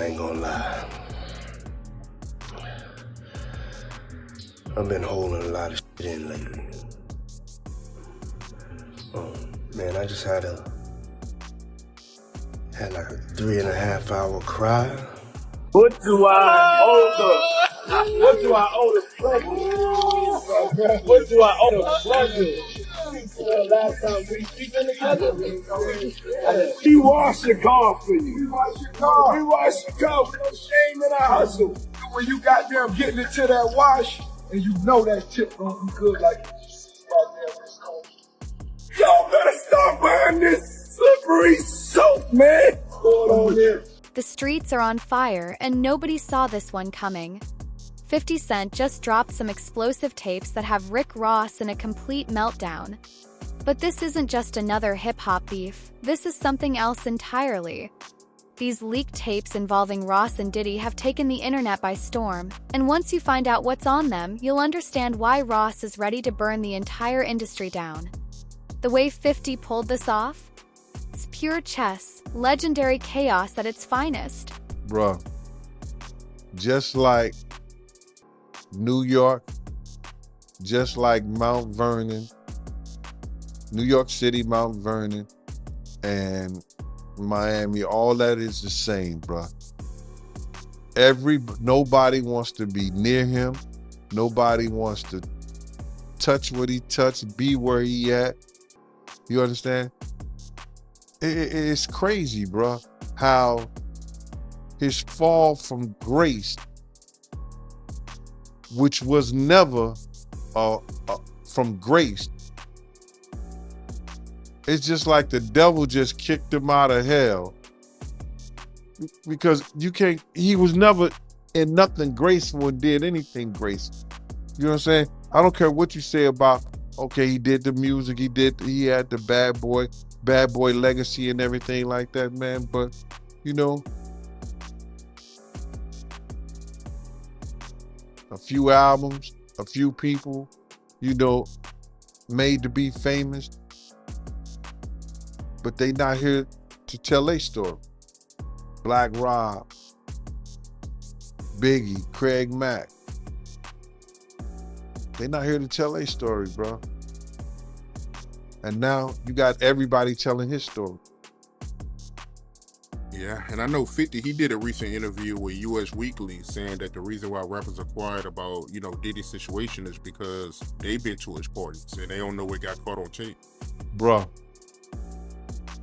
I ain't gonna lie. I've been holding a lot of shit in lately. Man, I just had like a 3.5 hour cry. What do I owe the? What do I owe the pleasure? What do I owe the pleasure? Last time we speaking together, we wash your car for you. We wash your car. We wash your car with no shame in our hustle. When you goddamn getting into that wash, and you know that tip gonna be good like y'all better start buying this slippery soap, man. What's going on there? The streets are on fire, and nobody saw this one coming. 50 Cent just dropped some explosive tapes that have Rick Ross in a complete meltdown. But this isn't just another hip-hop beef, this is something else entirely. These leaked tapes involving Ross and Diddy have taken the internet by storm, and once you find out what's on them, you'll understand why Ross is ready to burn the entire industry down. The way 50 pulled this off? It's pure chess, legendary chaos at its finest. Bruh, just like New York, just like Mount Vernon, New York City, Mount Vernon, and Miami, all that is the same, bruh. Nobody wants to be near him. Nobody wants to touch what he touched, be where he at. You understand? It's crazy, bruh, how his fall from grace, which was never from grace, it's just like the devil just kicked him out of hell. Because he was never in nothing graceful and did anything graceful. You know what I'm saying? I don't care what you say about, okay, he did the music, he had the bad boy legacy and everything like that, man. But, you know, a few albums, a few people, you know, made to be famous, but they not here to tell their story. Black Rob, Biggie, Craig Mack. They not here to tell their story, bro. And now you got everybody telling his story. Yeah, and I know 50, he did a recent interview with US Weekly saying that the reason why rappers are quiet about, you know, Diddy's situation is because they've been to his parties and they don't know what got caught on tape. Bro,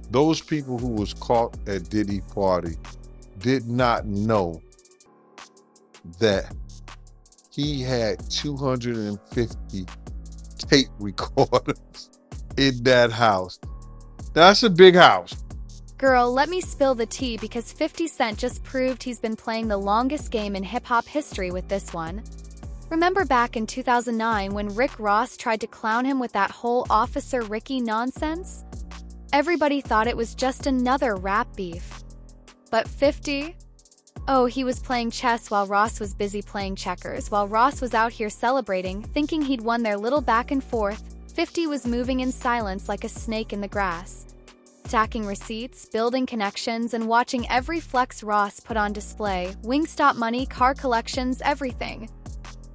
those people who was caught at Diddy party did not know that he had 250 tape recorders in that house. That's a big house. Girl, let me spill the tea because 50 Cent just proved he's been playing the longest game in hip-hop history with this one. Remember back in 2009 when Rick Ross tried to clown him with that whole Officer Ricky nonsense? Everybody thought it was just another rap beef. But 50? Oh, he was playing chess while Ross was busy playing checkers. While Ross was out here celebrating, thinking he'd won their little back and forth, 50 was moving in silence like a snake in the grass. Stacking receipts, building connections, and watching every flex Ross put on display, Wingstop money, car collections, everything.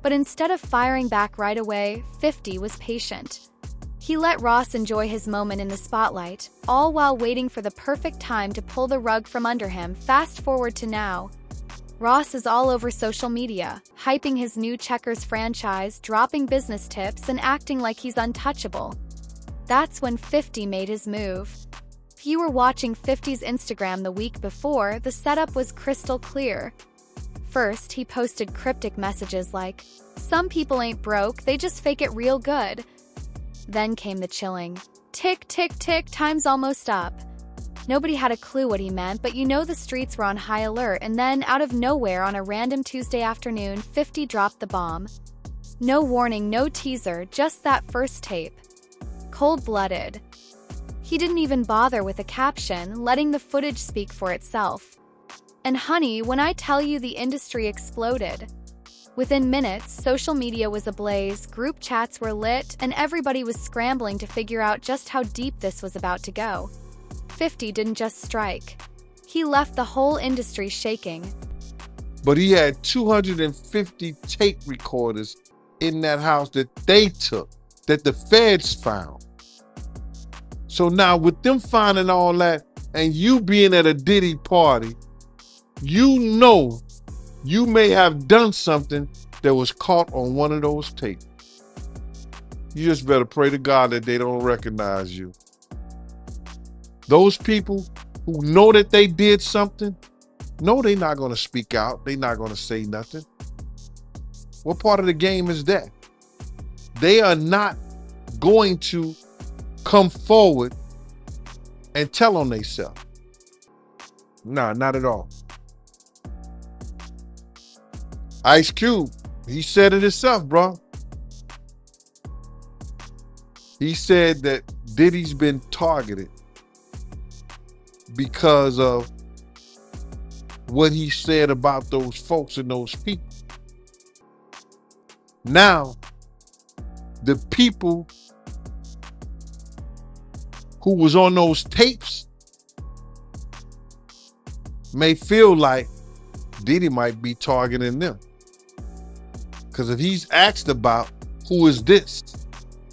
But instead of firing back right away, 50 was patient. He let Ross enjoy his moment in the spotlight, all while waiting for the perfect time to pull the rug from under him. Fast forward to now. Ross is all over social media, hyping his new Checkers franchise, dropping business tips, and acting like he's untouchable. That's when 50 made his move. If you were watching 50's Instagram the week before, the setup was crystal clear. First, he posted cryptic messages like, "Some people ain't broke, they just fake it real good." Then came the chilling, "Tick, tick, tick, time's almost up." Nobody had a clue what he meant, but you know the streets were on high alert, and then, out of nowhere on a random Tuesday afternoon, 50 dropped the bomb. No warning, no teaser, just that first tape. Cold-blooded. He didn't even bother with a caption, letting the footage speak for itself. And honey, when I tell you the industry exploded. Within minutes, social media was ablaze, group chats were lit, and everybody was scrambling to figure out just how deep this was about to go. 50 didn't just strike. He left the whole industry shaking. But he had 250 tape recorders in that house that they took, that the feds found. So now with them finding all that and you being at a Diddy party, you know you may have done something that was caught on one of those tapes. You just better pray to God that they don't recognize you. Those people who know that they did something, no, they're not going to speak out. They're not going to say nothing. What part of the game is that? They are not going to come forward and tell on themselves. Nah, not at all. Ice Cube, he said it himself, bro. He said that Diddy's been targeted because of what he said about those folks and those people. Now, the people who was on those tapes may feel like Diddy might be targeting them. Because if he's asked about who is this,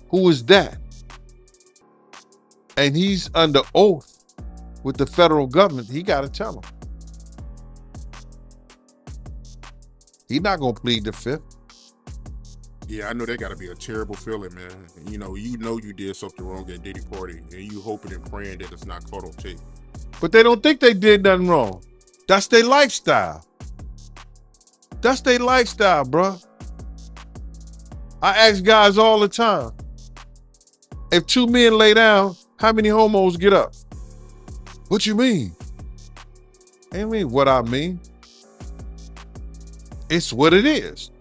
who is that, and he's under oath with the federal government, he got to tell them. He's not going to plead the fifth. Yeah, I know that got to be a terrible feeling, man. You know you did something wrong at Diddy party, and you hoping and praying that it's not caught on tape. But they don't think they did nothing wrong. That's their lifestyle. That's their lifestyle, bro. I ask guys all the time, if two men lay down, how many homos get up? What you mean? I mean what I mean. It's what it is.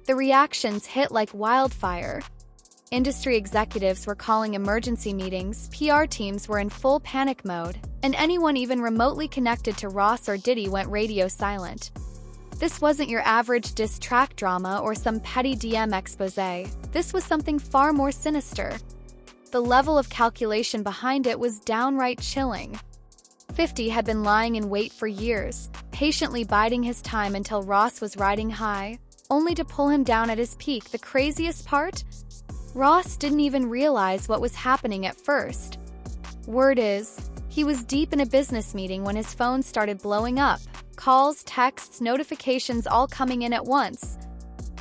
The reactions hit like wildfire. Industry executives were calling emergency meetings, PR teams were in full panic mode, and anyone even remotely connected to Ross or Diddy went radio silent. This wasn't your average diss track drama or some petty DM expose. This was something far more sinister. The level of calculation behind it was downright chilling. 50 had been lying in wait for years, patiently biding his time until Ross was riding high, only to pull him down at his peak. The craziest part? Ross didn't even realize what was happening at first. Word is, he was deep in a business meeting when his phone started blowing up. Calls, texts, notifications all coming in at once.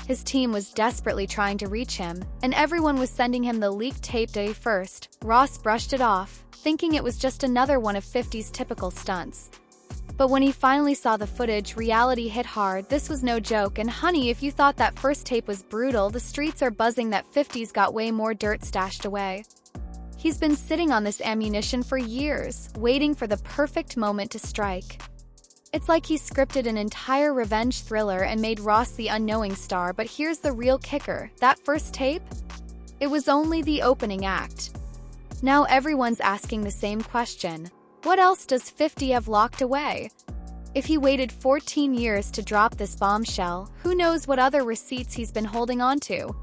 His team was desperately trying to reach him, and everyone was sending him the leaked tape day first. Ross brushed it off, thinking it was just another one of 50's typical stunts. But when he finally saw the footage, reality hit hard. This was no joke, and honey, if you thought that first tape was brutal, the streets are buzzing that 50's got way more dirt stashed away. He's been sitting on this ammunition for years, waiting for the perfect moment to strike. It's like he scripted an entire revenge thriller and made Ross the unknowing star, but here's the real kicker. That first tape? It was only the opening act. Now everyone's asking the same question. What else does 50 have locked away? If he waited 14 years to drop this bombshell, who knows what other receipts he's been holding on to?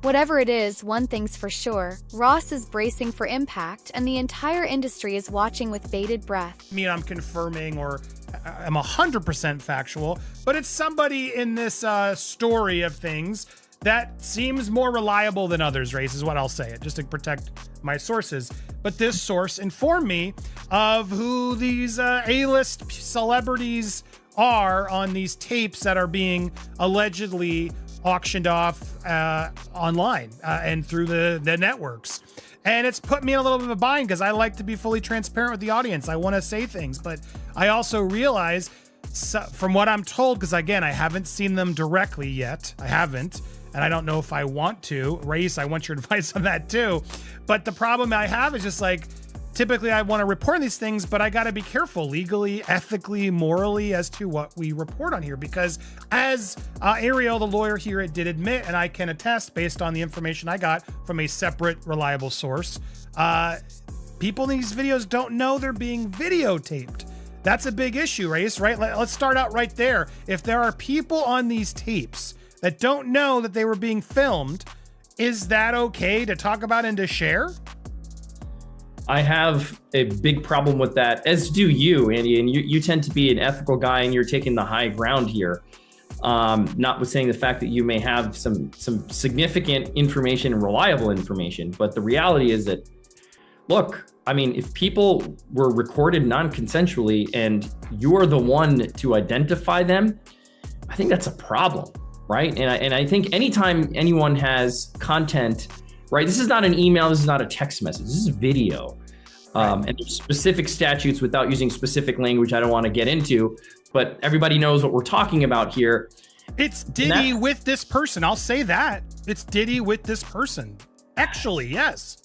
Whatever it is, one thing's for sure, Ross is bracing for impact, and the entire industry is watching with bated breath. I mean, I'm confirming or I'm 100% factual, but it's somebody in this story of things that seems more reliable than others, Race, is what I'll say, just to protect my sources. But this source informed me of who these A-list celebrities are on these tapes that are being allegedly auctioned off online and through the networks. And it's put me in a little bit of a bind because I like to be fully transparent with the audience. I want to say things, but I also realize from what I'm told, because again, I haven't seen them directly yet. I haven't. And I don't know if I want to. Race, I want your advice on that too. But the problem I have is just like, typically I want to report these things, but I got to be careful legally, ethically, morally as to what we report on here. Because as Ariel, the lawyer here, did admit, and I can attest based on the information I got from a separate, reliable source, people in these videos don't know they're being videotaped. That's a big issue, Race, right? Let's start out right there. If there are people on these tapes that don't know that they were being filmed, is that okay to talk about and to share? I have a big problem with that, as do you, Andy. And you tend to be an ethical guy, and you're taking the high ground here. Notwithstanding the fact that you may have some significant information and reliable information, but the reality is that, look, I mean, if people were recorded non-consensually and you're the one to identify them, I think that's a problem, right? And I think anytime anyone has content, right, this is not an email, this is not a text message, this is video. And there's specific statutes, without using specific language I don't want to get into, but everybody knows what we're talking about here. It's Diddy with this person. I'll say that. It's Diddy with this person. Actually, yes.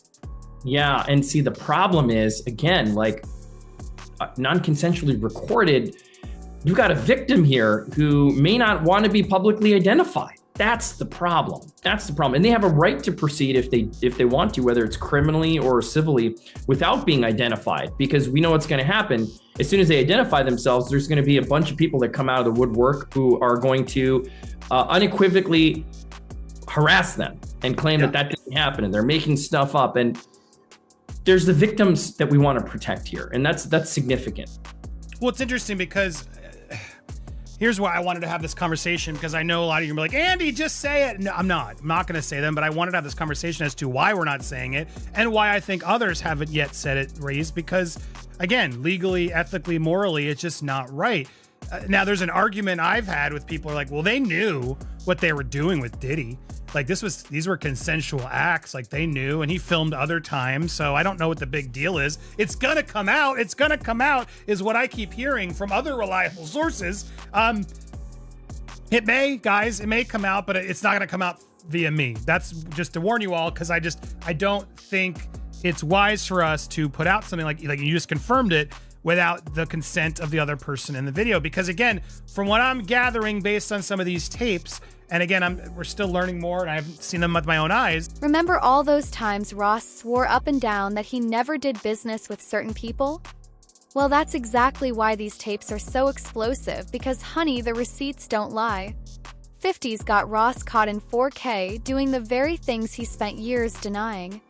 Yeah, and see, the problem is, again, like non-consensually recorded, you've got a victim here who may not want to be publicly identified. That's the problem. That's the problem. And they have a right to proceed if they want to, whether it's criminally or civilly, without being identified, because we know what's going to happen. As soon as they identify themselves, there's going to be a bunch of people that come out of the woodwork who are going to unequivocally harass them and claim that didn't happen, and they're making stuff up. And there's the victims that we want to protect here, and that's significant. Well, it's interesting because here's why I wanted to have this conversation, because I know a lot of you are like, Andy, just say it. No, I'm not going to say them, but I wanted to have this conversation as to why we're not saying it and why I think others haven't yet said it, raised, because again, legally, ethically, morally, it's just not right. Now, there's an argument I've had with people who are like, well, they knew what they were doing with Diddy. Like these were consensual acts. Like they knew, and he filmed other times. So I don't know what the big deal is. It's going to come out. It's going to come out is what I keep hearing from other reliable sources. It may come out, but it's not going to come out via me. That's just to warn you all, because I don't think it's wise for us to put out something like you just confirmed it without the consent of the other person in the video. Because again, from what I'm gathering based on some of these tapes, and again, we're still learning more, and I haven't seen them with my own eyes. Remember all those times Ross swore up and down that he never did business with certain people? Well, that's exactly why these tapes are so explosive, because honey, the receipts don't lie. 50's got Ross caught in 4K doing the very things he spent years denying.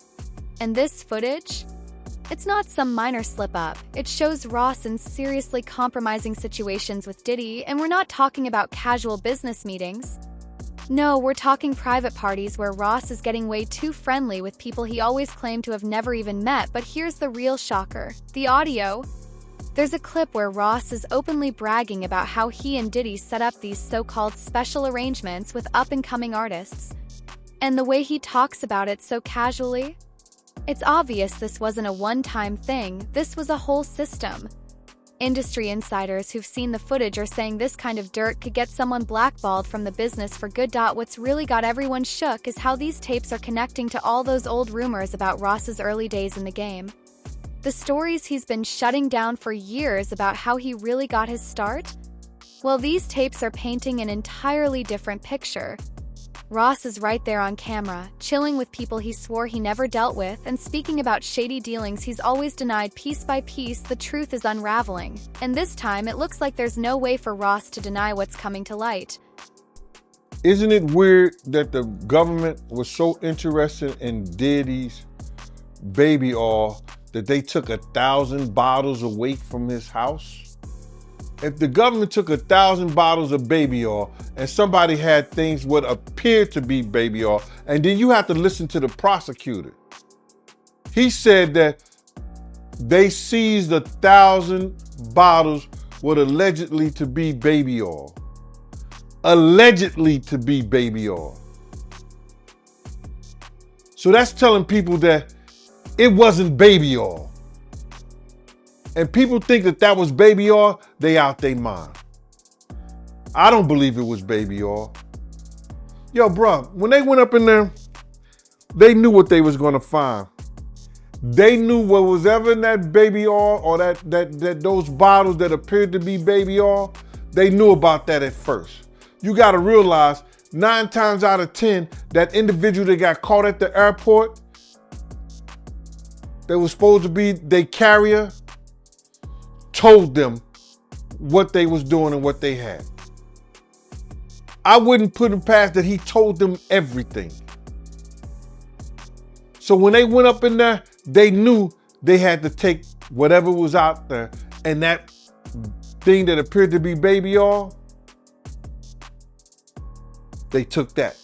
And this footage? It's not some minor slip-up. It shows Ross in seriously compromising situations with Diddy, and we're not talking about casual business meetings. No, we're talking private parties where Ross is getting way too friendly with people he always claimed to have never even met. But here's the real shocker: the audio. There's a clip where Ross is openly bragging about how he and Diddy set up these so-called special arrangements with up-and-coming artists. And the way he talks about it so casually? It's obvious this wasn't a one-time thing, this was a whole system. Industry insiders who've seen the footage are saying this kind of dirt could get someone blackballed from the business for good. What's really got everyone shook is how these tapes are connecting to all those old rumors about Ross's early days in the game. The stories he's been shutting down for years about how he really got his start? Well, these tapes are painting an entirely different picture. Ross is right there on camera, chilling with people he swore he never dealt with, and speaking about shady dealings he's always denied. Piece by piece, the truth is unraveling. And this time, it looks like there's no way for Ross to deny what's coming to light. Isn't it weird that the government was so interested in Diddy's baby oil that they took 1,000 bottles away from his house? If the government took 1,000 bottles of baby oil and somebody had things what appeared to be baby oil, and then you have to listen to the prosecutor. He said that they seized 1,000 bottles what allegedly to be baby oil. Allegedly to be baby oil. So that's telling people that it wasn't baby oil. And people think that that was baby oil, they out their mind. I don't believe it was baby oil. Yo, bro, when they went up in there, they knew what they was gonna find. They knew what was ever in that baby oil or that those bottles that appeared to be baby oil, they knew about that at first. You gotta realize 9 times out of 10, that individual that got caught at the airport, that was supposed to be their carrier, told them what they was doing and what they had. I wouldn't put him past that he told them everything. So when they went up in there, they knew they had to take whatever was out there, and that thing that appeared to be baby oil, they took that.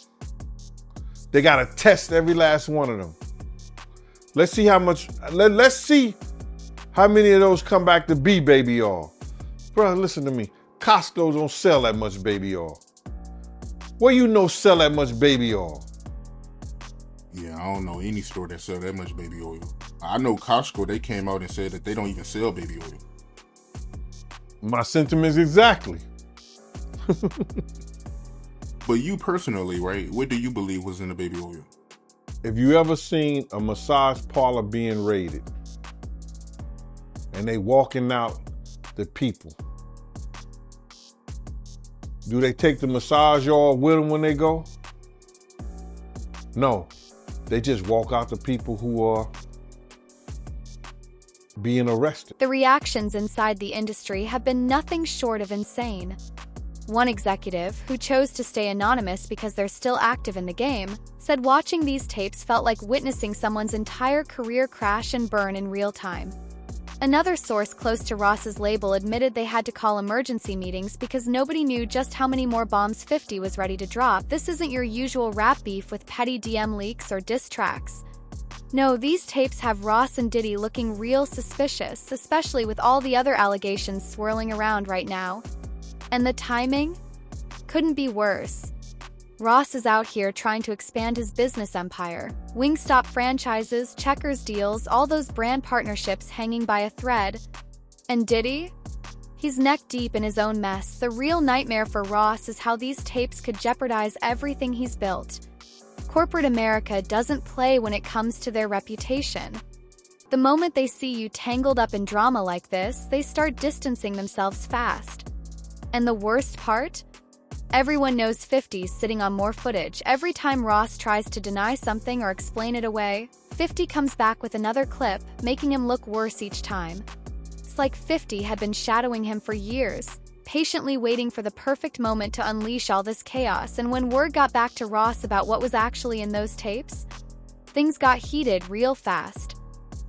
They got to test every last one of them. Let's see how much, let's see how many of those come back to be baby oil. Bro, listen to me. Costco don't sell that much baby oil. Where you know sell that much baby oil? Yeah, I don't know any store that sell that much baby oil. I know Costco, they came out and said that they don't even sell baby oil. My sentiments exactly. But you personally, right, what do you believe was in the baby oil? If you ever seen a massage parlor being raided and they walking out the people, do they take the massage oil with them when they go? No, they just walk out the people who are being arrested. The reactions inside the industry have been nothing short of insane. One executive, who chose to stay anonymous because they're still active in the game, said watching these tapes felt like witnessing someone's entire career crash and burn in real time. Another source close to Ross's label admitted they had to call emergency meetings because nobody knew just how many more bombs 50 was ready to drop. This isn't your usual rap beef with petty DM leaks or diss tracks. No, these tapes have Ross and Diddy looking real suspicious, especially with all the other allegations swirling around right now. And the timing? Couldn't be worse. Ross is out here trying to expand his business empire. Wingstop franchises, Checkers deals, all those brand partnerships hanging by a thread. And Diddy? He's neck deep in his own mess. The real nightmare for Ross is how these tapes could jeopardize everything he's built. Corporate America doesn't play when it comes to their reputation. The moment they see you tangled up in drama like this, they start distancing themselves fast. And the worst part? Everyone knows 50's sitting on more footage. Every time Ross tries to deny something or explain it away, 50 comes back with another clip, making him look worse each time. It's like 50 had been shadowing him for years, patiently waiting for the perfect moment to unleash all this chaos. And when word got back to Ross about what was actually in those tapes, things got heated real fast.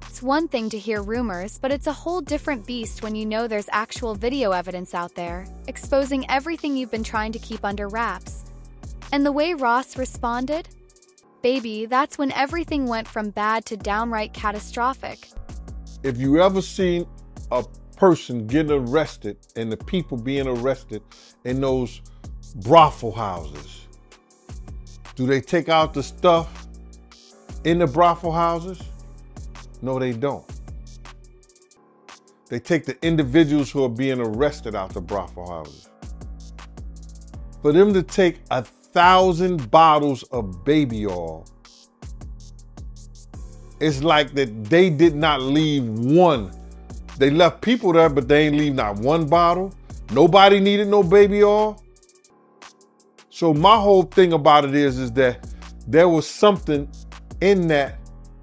It's one thing to hear rumors, but it's a whole different beast when you know there's actual video evidence out there, exposing everything you've been trying to keep under wraps. And the way Ross responded? Baby, that's when everything went from bad to downright catastrophic. If you ever seen a person getting arrested and the people being arrested in those brothel houses, do they take out the stuff in the brothel houses? No, they don't. They take the individuals who are being arrested out the brothel houses. For them to take 1,000 bottles of baby oil, it's like that they did not leave one. They left people there, but they ain't leave not one bottle. Nobody needed no baby oil. So my whole thing about it is that there was something in that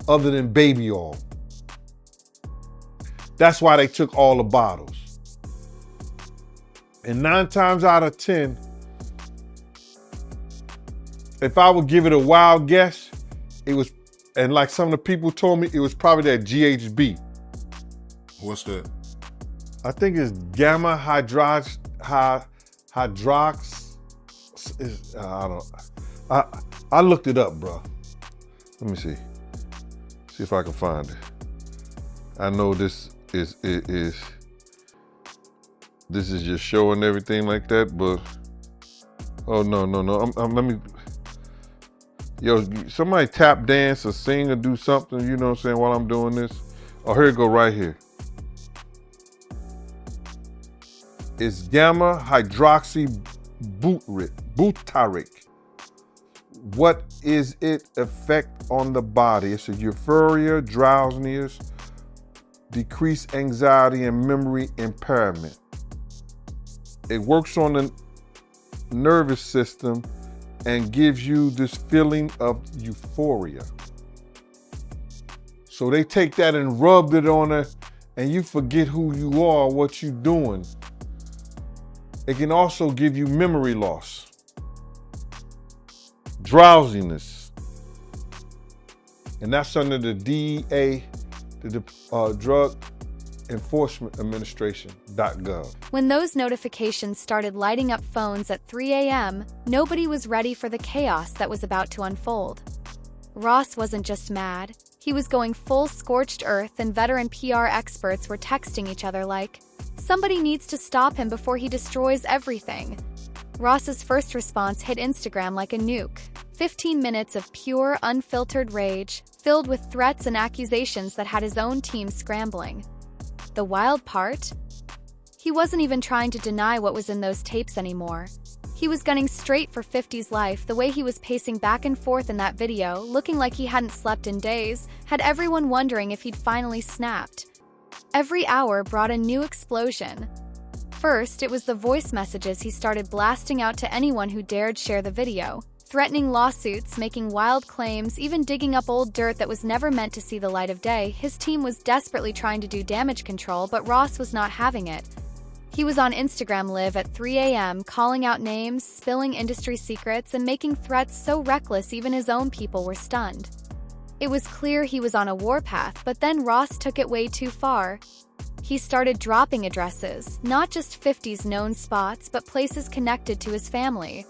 other than baby oil. That's why they took all the bottles. And 9 times out of 10, if I would give it a wild guess, it was, and like some of the people told me, it was probably that GHB. What's that? I think it's gamma hydrox. I looked it up, bro. Let me see. See if I can find it. I know this is just showing everything like that, but oh no. Let me, yo, somebody tap dance or sing or do something, you know what I'm saying, while I'm doing this. Oh, here it go right here. It's gamma hydroxy butyric. What is its effect on the body? It's a euphoria, drowsiness, decreased anxiety, and memory impairment. It works on the nervous system and gives you this feeling of euphoria. So they take that and rubbed it on her, and you forget who you are, what you're doing. It can also give you memory loss, drowsiness, and that's under the DEA the Drug Enforcement Administration.gov. When those notifications started lighting up phones at 3 a.m., nobody was ready for the chaos that was about to unfold. Ross wasn't just mad. He was going full scorched earth, and veteran PR experts were texting each other like, "Somebody needs to stop him before he destroys everything." Ross's first response hit Instagram like a nuke. 15 minutes of pure, unfiltered rage, filled with threats and accusations that had his own team scrambling. The wild part? He wasn't even trying to deny what was in those tapes anymore. He was gunning straight for 50's life. The way he was pacing back and forth in that video, looking like he hadn't slept in days, had everyone wondering if he'd finally snapped. Every hour brought a new explosion. First, it was the voice messages he started blasting out to anyone who dared share the video, threatening lawsuits, making wild claims, even digging up old dirt that was never meant to see the light of day. His team was desperately trying to do damage control, but Ross was not having it. He was on Instagram Live at 3 a.m., calling out names, spilling industry secrets, and making threats so reckless even his own people were stunned. It was clear he was on a warpath, but then Ross took it way too far. He started dropping addresses, not just 50's known spots, but places connected to his family.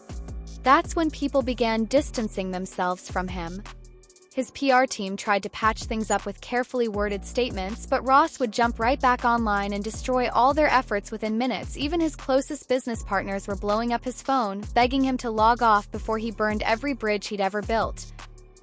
That's when people began distancing themselves from him. His PR team tried to patch things up with carefully worded statements, but Ross would jump right back online and destroy all their efforts within minutes. Even his closest business partners were blowing up his phone, begging him to log off before he burned every bridge he'd ever built.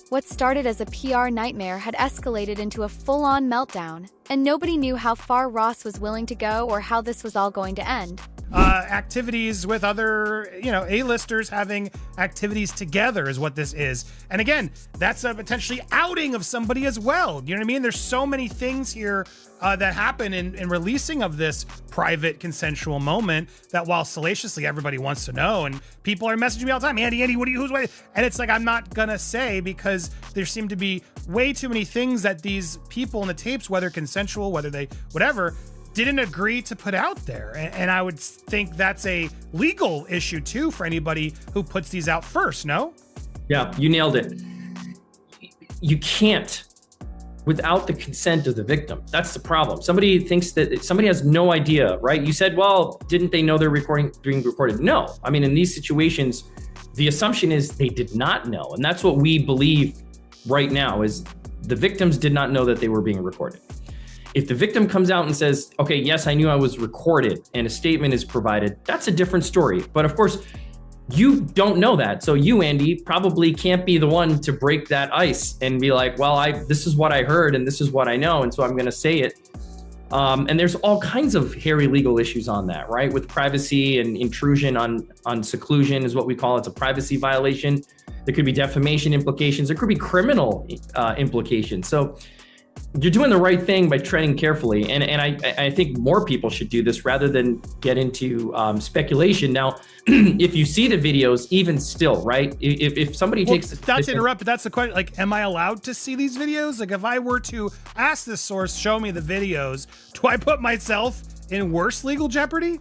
What started as a PR nightmare had escalated into a full-on meltdown, and nobody knew how far Ross was willing to go or how this was all going to end. Activities with other, A-listers having activities together is what this is. And again, that's a potentially outing of somebody as well. You know what I mean? There's so many things here that happen in releasing of this private consensual moment that while salaciously everybody wants to know, and people are messaging me all the time, Andy, who's what? And it's like, I'm not gonna say, because there seem to be way too many things that these people in the tapes, whether consensual, whether they, whatever, didn't agree to put out there. And I would think that's a legal issue too for anybody who puts these out first, no? Yeah, you nailed it. You can't without the consent of the victim. That's the problem. Somebody thinks that somebody has no idea, right? You said, well, didn't they know they're being recorded? No. I mean, in these situations, the assumption is they did not know. And that's what we believe right now, is the victims did not know that they were being recorded. If the victim comes out and says, okay, yes, I knew I was recorded, and a statement is provided, that's a different story. But of course, you don't know that. So you, Andy, probably can't be the one to break that ice and be like, well, this is what I heard and this is what I know, and so I'm going to say it. And there's all kinds of hairy legal issues on that, right? With privacy and intrusion on seclusion is what we call it. It's a privacy violation. There could be defamation implications. There could be criminal implications. So you're doing the right thing by treading carefully. And I think more people should do this rather than get into speculation. Now, if you see the videos, even still, right? If somebody takes... Not to interrupt, but that's the question. Like, am I allowed to see these videos? Like, if I were to ask this source, show me the videos, do I put myself in worse legal jeopardy?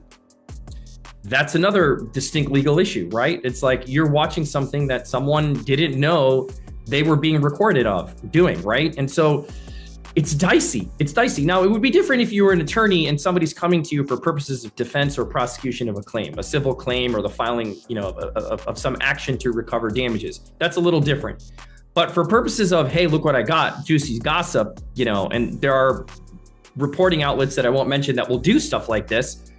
That's another distinct legal issue, right? It's like you're watching something that someone didn't know they were being recorded of doing, right? And so it's dicey. It's dicey. Now, it would be different if you were an attorney and somebody's coming to you for purposes of defense or prosecution of a claim, a civil claim, or the filing, of some action to recover damages. That's a little different. But for purposes of, hey, look what I got, juicy gossip, and there are reporting outlets that I won't mention that will do stuff like this.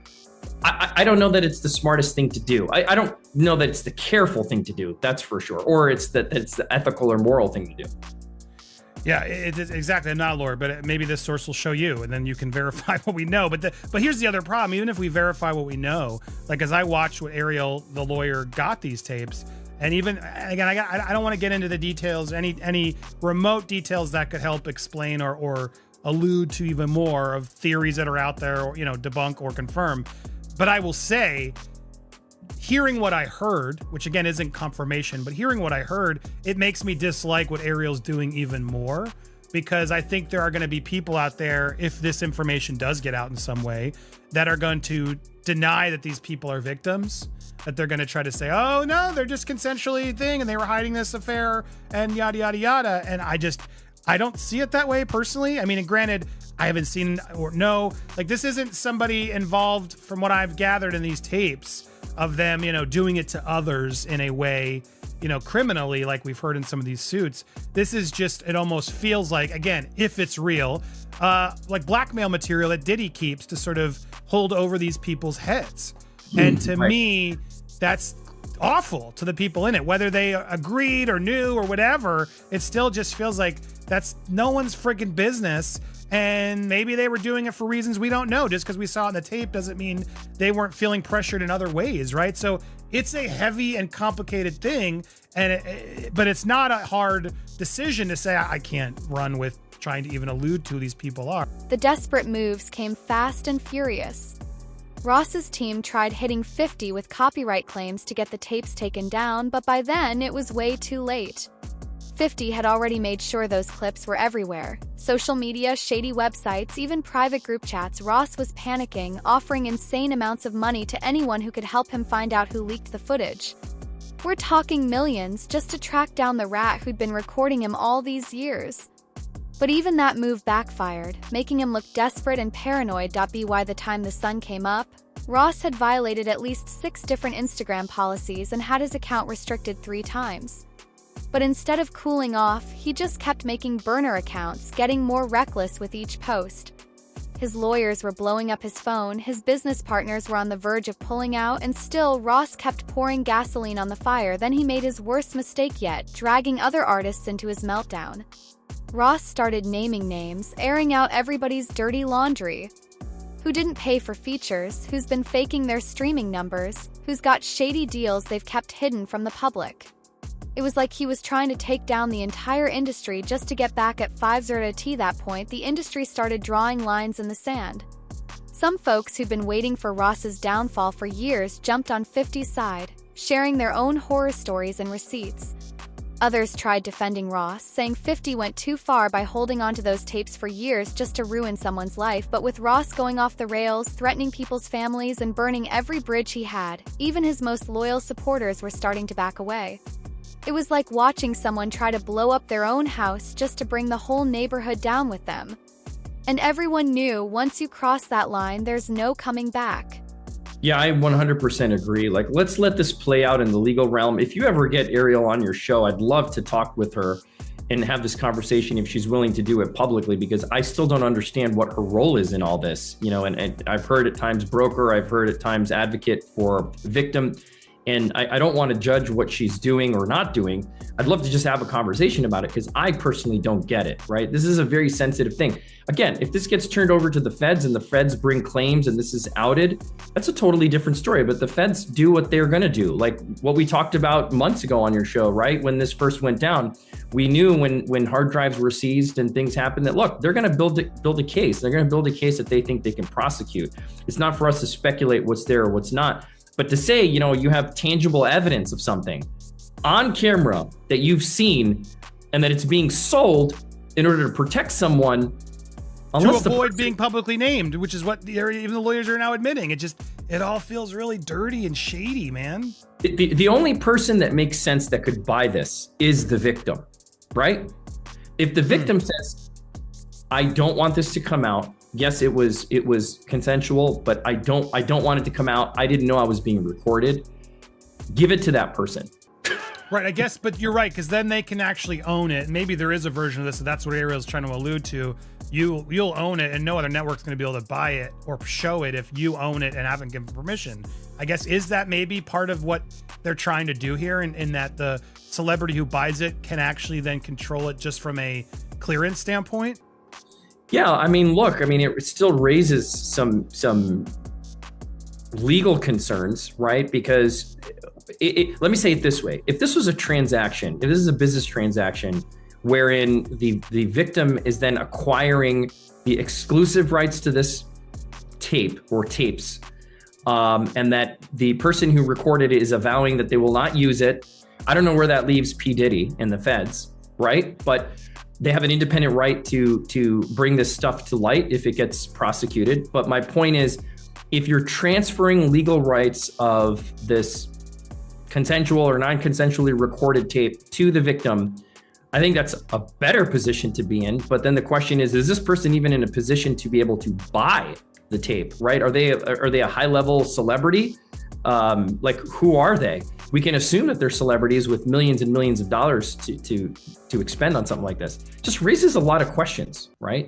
I don't know that it's the smartest thing to do. I don't know that it's the careful thing to do. That's for sure. Or it's the ethical or moral thing to do. Yeah, exactly. I'm not a lawyer, but maybe this source will show you, and then you can verify what we know. But here's the other problem. Even if we verify what we know, like as I watched what Ariel, the lawyer, got these tapes, and even, again, I don't want to get into the details, any remote details that could help explain or allude to even more of theories that are out there, or, debunk or confirm. But I will say, hearing what I heard, which again isn't confirmation, but hearing what I heard, it makes me dislike what Ariel's doing even more, because I think there are going to be people out there, if this information does get out in some way, that are going to deny that these people are victims, that they're going to try to say, oh no, they're just consensually and they were hiding this affair and yada, yada, yada. And I don't see it that way personally. I mean, and granted, I haven't seen or know, like this isn't somebody involved from what I've gathered in these tapes of them, you know, doing it to others in a way, you know, criminally, like we've heard in some of these suits. This is just, it almost feels like, again, if it's real, like blackmail material that Diddy keeps to sort of hold over these people's heads. And to me, that's awful to the people in it, whether they agreed or knew or whatever. It still just feels like that's no one's freaking business. And maybe they were doing it for reasons we don't know. Just because we saw it in the tape doesn't mean they weren't feeling pressured in other ways, right? So it's a heavy and complicated thing, and but it's not a hard decision to say I can't run with trying to even allude to who these people are. The desperate moves came fast and furious. Ross's team tried hitting 50 with copyright claims to get the tapes taken down, but by then it was way too late. 50 had already made sure those clips were everywhere. Social media, shady websites, even private group chats. Ross was panicking, offering insane amounts of money to anyone who could help him find out who leaked the footage. We're talking millions just to track down the rat who'd been recording him all these years. But even that move backfired, making him look desperate and paranoid. By the time the sun came up, Ross had violated at least 6 different Instagram policies and had his account restricted 3 times. But instead of cooling off, he just kept making burner accounts, getting more reckless with each post. His lawyers were blowing up his phone, his business partners were on the verge of pulling out, and still Ross kept pouring gasoline on the fire. Then he made his worst mistake yet, dragging other artists into his meltdown. Ross started naming names, airing out everybody's dirty laundry. Who didn't pay for features, who's been faking their streaming numbers, who's got shady deals they've kept hidden from the public. It was like he was trying to take down the entire industry just to get back at 50T. At that point, the industry started drawing lines in the sand. Some folks who'd been waiting for Ross's downfall for years jumped on 50's side, sharing their own horror stories and receipts. Others tried defending Ross, saying 50 went too far by holding onto those tapes for years just to ruin someone's life. But with Ross going off the rails, threatening people's families and burning every bridge he had, even his most loyal supporters were starting to back away. It was like watching someone try to blow up their own house just to bring the whole neighborhood down with them. And everyone knew once you cross that line, there's no coming back. Yeah, I 100% agree. Like, let's let this play out in the legal realm. If you ever get Ariel on your show, I'd love to talk with her and have this conversation if she's willing to do it publicly, because I still don't understand what her role is in all this. You know, and I've heard at times broker, I've heard at times advocate for victim. And I don't want to judge what she's doing or not doing. I'd love to just have a conversation about it, because I personally don't get it, right? This is a very sensitive thing. Again, if this gets turned over to the feds and the feds bring claims and this is outed, that's a totally different story. But the feds do what they're going to do. Like what we talked about months ago on your show, right? When this first went down, we knew when hard drives were seized and things happened that, look, they're going to build a case. They're going to build a case that they think they can prosecute. It's not for us to speculate what's there or what's not. But to say, you know, you have tangible evidence of something on camera that you've seen and that it's being sold in order to protect someone, to avoid being publicly named, which is what even the lawyers are now admitting. It all feels really dirty and shady, man. The only person that makes sense that could buy this is the victim, right? If the victim says, I don't want this to come out. Yes, it was consensual, but I don't want it to come out. I didn't know I was being recorded. Give it to that person. Right, I guess, but you're right, because then they can actually own it. Maybe there is a version of this, and that's what Ariel's trying to allude to. You'll own it, and no other network's going to be able to buy it or show it if you own it and haven't given permission. I guess, is that maybe part of what they're trying to do here, in that the celebrity who buys it can actually then control it just from a clearance standpoint? Yeah, I mean, look, it still raises some legal concerns, right? Because let me say it this way. If this was a transaction, if this is a business transaction wherein the victim is then acquiring the exclusive rights to this tape or tapes, and that the person who recorded it is avowing that they will not use it, I don't know where that leaves P. Diddy and the feds, right? But they have an independent right to bring this stuff to light if it gets prosecuted. But my point is, if you're transferring legal rights of this consensual or non-consensually recorded tape to the victim, I think that's a better position to be in. But then the question is this person even in a position to be able to buy the tape, right? Are they a high level celebrity? Like, who are they? We can assume that they're celebrities with millions and millions of dollars to expend on something like this. Just raises a lot of questions, right?